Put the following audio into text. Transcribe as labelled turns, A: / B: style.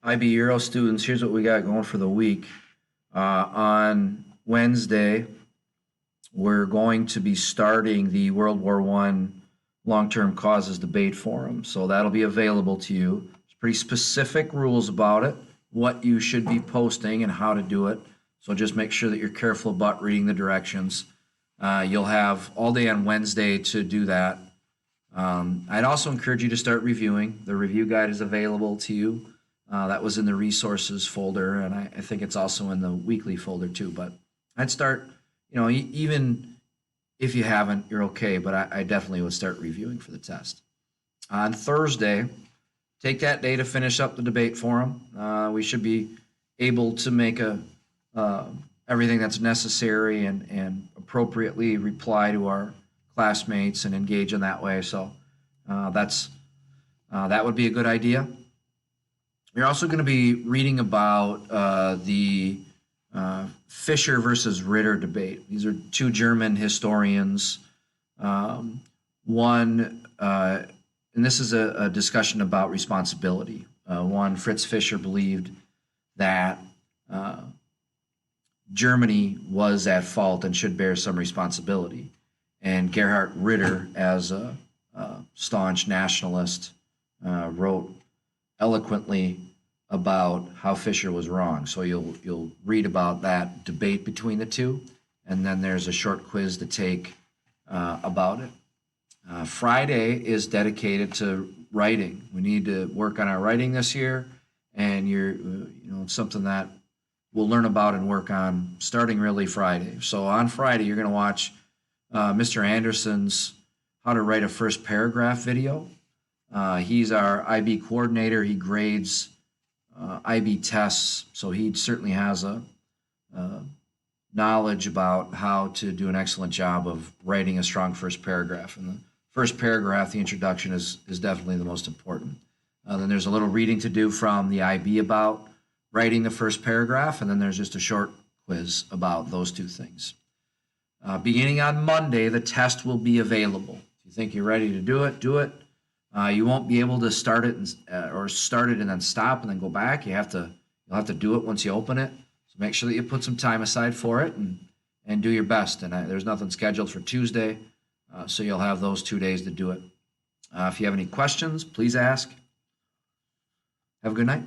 A: IB Euro students, here's what we got going for the week. On Wednesday, we're going to be starting the World War One long-term causes debate forum. So that'll be available to you. There's pretty specific rules about it, what you should be posting and how to do it. So just make sure that you're careful about reading the directions. You'll have all day on Wednesday to do that. I'd also encourage you to start reviewing. The review guide is available to you. That was in the resources folder, and I think it's also in the weekly folder too. But I'd start, even if you haven't, you're okay, but I definitely would start reviewing for the test. On Thursday, take that day to finish up the debate forum. We should be able to make everything that's necessary and appropriately reply to our classmates and engage in that way. So that would be a good idea. You're also going to be reading about the Fischer versus Ritter debate. These are two German historians. One, and this is a discussion about responsibility. One, Fritz Fischer believed that Germany was at fault and should bear some responsibility. And Gerhard Ritter, as a staunch nationalist, wrote eloquently about how Fischer was wrong. So you'll read about that debate between the two, and then there's a short quiz to take about it. Friday is dedicated to writing. We need to work on our writing this year, and it's something that we'll learn about and work on starting really Friday. So on Friday, you're going to watch Mr. Anderson's How to Write a First Paragraph video. He's our IB coordinator. He grades IB tests, so he certainly has a knowledge about how to do an excellent job of writing a strong first paragraph. And the first paragraph, the introduction, is definitely the most important. Then there's a little reading to do from the IB about writing the first paragraph, and then there's just a short quiz about those two things. Beginning on Monday, the test will be available. If you think you're ready to do it, do it. You won't be able to start it or start it and then stop and then go back. You'll have to do it once you open it. So make sure that you put some time aside for it and do your best. And there's nothing scheduled for Tuesday, so you'll have those 2 days to do it. If you have any questions, please ask. Have a good night.